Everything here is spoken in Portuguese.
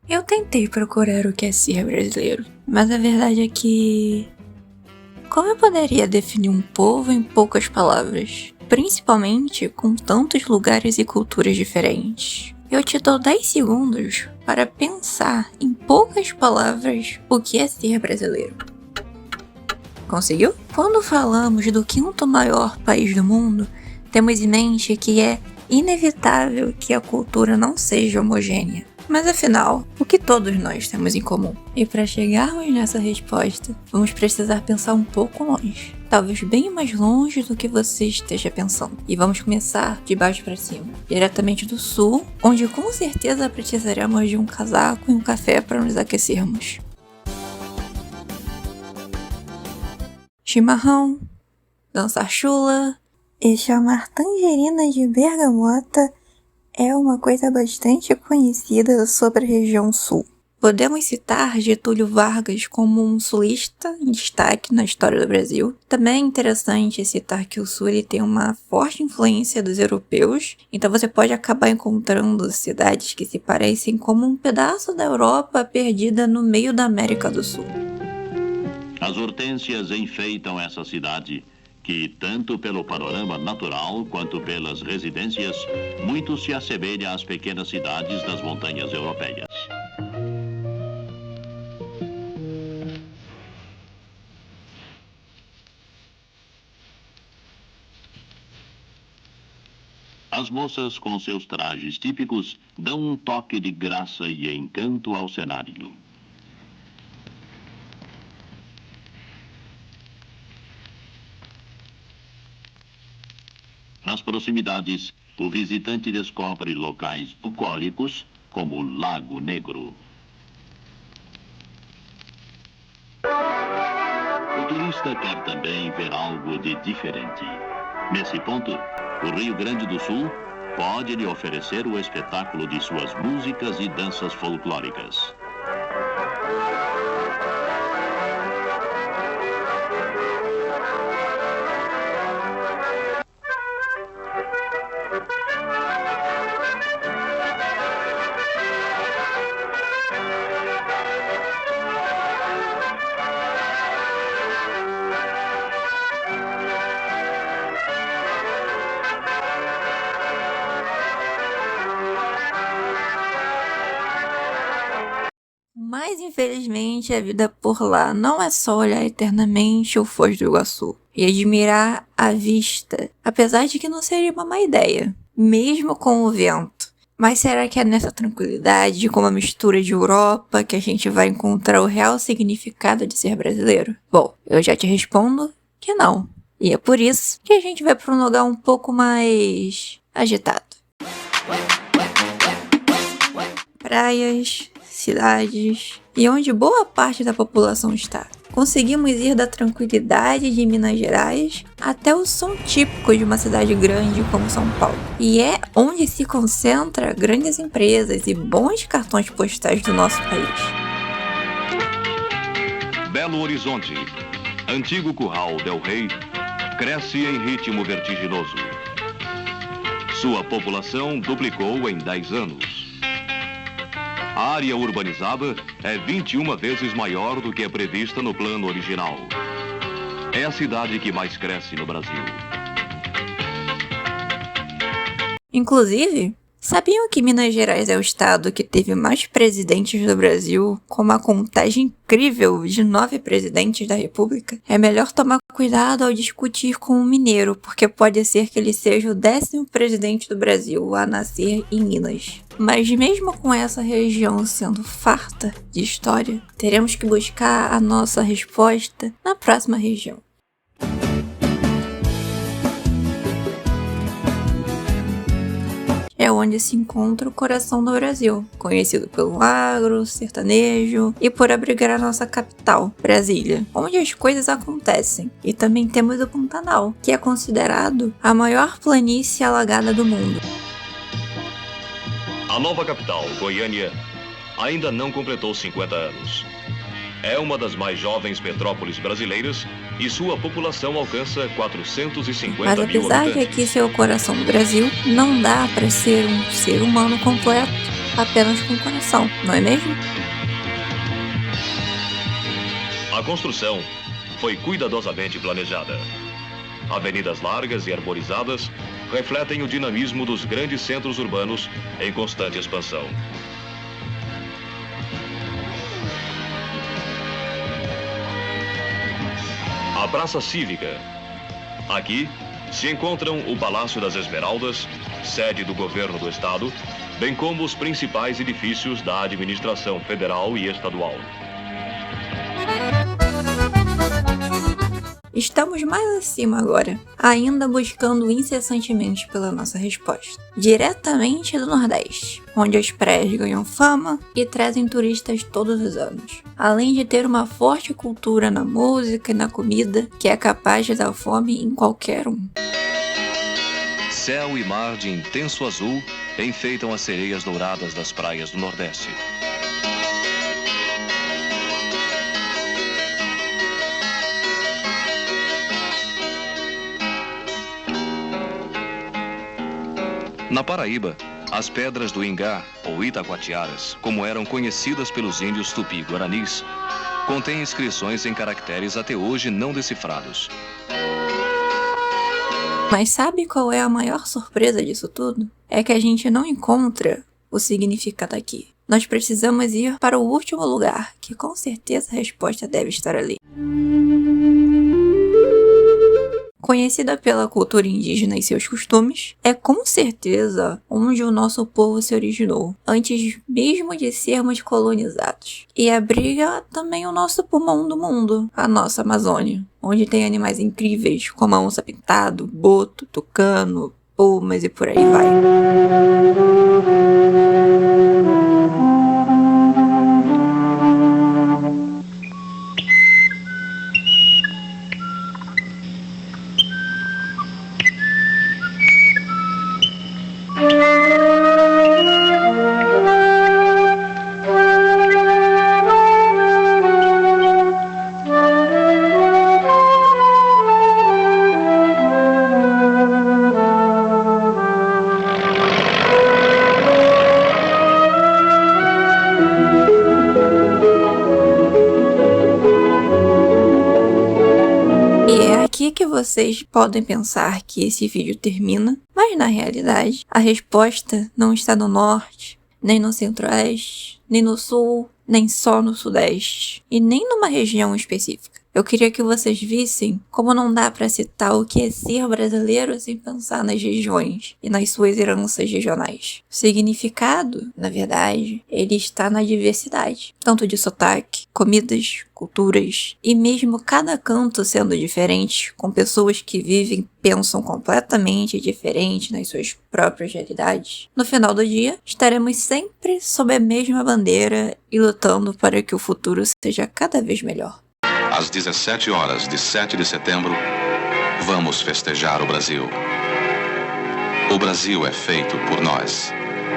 Eu tentei procurar o que é ser brasileiro, mas a verdade é que... Como eu poderia definir um povo em poucas palavras? Principalmente com tantos lugares e culturas diferentes. Eu te dou 10 segundos para pensar em poucas palavras o que é ser brasileiro. Conseguiu? Quando falamos do 5º maior país do mundo, temos em mente que é inevitável que a cultura não seja homogênea. Mas afinal, o que todos nós temos em comum? E para chegarmos nessa resposta, vamos precisar pensar um pouco longe. Talvez bem mais longe do que você esteja pensando. E vamos começar de baixo para cima, diretamente do sul, onde com certeza precisaremos de um casaco e um café para nos aquecermos. Chimarrão, dançar chula e chamar tangerina de bergamota é uma coisa bastante conhecida sobre a região sul. Podemos citar Getúlio Vargas como um sulista em destaque na história do Brasil. Também é interessante citar que o sul ele tem uma forte influência dos europeus, então você pode acabar encontrando cidades que se parecem como um pedaço da Europa perdida no meio da América do Sul. As hortênsias enfeitam essa cidade, que, tanto pelo panorama natural quanto pelas residências, muito se assemelha às pequenas cidades das montanhas europeias. As moças, com seus trajes típicos, dão um toque de graça e encanto ao cenário. Nas proximidades, o visitante descobre locais bucólicos, como o Lago Negro. O turista quer também ver algo de diferente. Nesse ponto, o Rio Grande do Sul pode lhe oferecer o espetáculo de suas músicas e danças folclóricas. Mas infelizmente a vida por lá não é só olhar eternamente o Foz do Iguaçu e admirar a vista, apesar de que não seria uma má ideia, mesmo com o vento. Mas será que é nessa tranquilidade, com uma mistura de Europa, que a gente vai encontrar o real significado de ser brasileiro? Bom, eu já te respondo que não. E é por isso que a gente vai para um lugar um pouco mais agitado. Praias, cidades e onde boa parte da população está. Conseguimos ir da tranquilidade de Minas Gerais até o som típico de uma cidade grande como São Paulo. E é onde se concentra grandes empresas e bons cartões postais do nosso país. Belo Horizonte, antigo curral del Rei, cresce em ritmo vertiginoso. Sua população duplicou em 10 anos. A área urbanizada é 21 vezes maior do que a prevista no plano original. É a cidade que mais cresce no Brasil. Inclusive, sabiam que Minas Gerais é o estado que teve mais presidentes do Brasil, com uma contagem incrível de 9 presidentes da República? É melhor tomar cuidado ao discutir com um mineiro, porque pode ser que ele seja o 10º presidente do Brasil a nascer em Minas. Mas mesmo com essa região sendo farta de história, teremos que buscar a nossa resposta na próxima região. É onde se encontra o coração do Brasil, conhecido pelo agro, sertanejo e por abrigar a nossa capital, Brasília, onde as coisas acontecem. E também temos o Pantanal, que é considerado a maior planície alagada do mundo. A nova capital, Goiânia, ainda não completou 50 anos. É uma das mais jovens metrópoles brasileiras e sua população alcança 450 Mas mil apesar de habitantes. aqui ser o coração do Brasil, não dá para ser um ser humano completo apenas com o coração, não é mesmo? A construção foi cuidadosamente planejada. Avenidas largas e arborizadas refletem o dinamismo dos grandes centros urbanos em constante expansão. A Praça Cívica. Aqui se encontram o Palácio das Esmeraldas, sede do governo do estado, bem como os principais edifícios da administração federal e estadual. Estamos mais acima agora, ainda buscando incessantemente pela nossa resposta. Diretamente do Nordeste, onde as praias ganham fama e trazem turistas todos os anos. Além de ter uma forte cultura na música e na comida, que é capaz de dar fome em qualquer um. Céu e mar de intenso azul enfeitam as sereias douradas das praias do Nordeste. Na Paraíba, as pedras do Ingá, ou Itacoatiaras, como eram conhecidas pelos índios tupi-guaranis, contêm inscrições em caracteres até hoje não decifrados. Mas sabe qual é a maior surpresa disso tudo? É que a gente não encontra o significado aqui. Nós precisamos ir para o último lugar, que com certeza a resposta deve estar ali. Conhecida pela cultura indígena e seus costumes, é com certeza onde o nosso povo se originou, antes mesmo de sermos colonizados. E abriga também o nosso pulmão do mundo, a nossa Amazônia, onde tem animais incríveis como a onça-pintado, boto, tucano, pumas e por aí vai. Que vocês podem pensar que esse vídeo termina, mas na realidade a resposta não está no norte, nem no centro-oeste, nem no sul, nem só no sudeste, e nem numa região específica. Eu queria que vocês vissem como não dá para citar o que é ser brasileiro sem pensar nas regiões e nas suas heranças regionais. O significado, na verdade, ele está na diversidade, tanto de sotaque, comidas, culturas e mesmo cada canto sendo diferente, com pessoas que vivem e pensam completamente diferente nas suas próprias realidades. No final do dia, estaremos sempre sob a mesma bandeira e lutando para que o futuro seja cada vez melhor. Às 17 horas de 7 de setembro, vamos festejar o Brasil. O Brasil é feito por nós.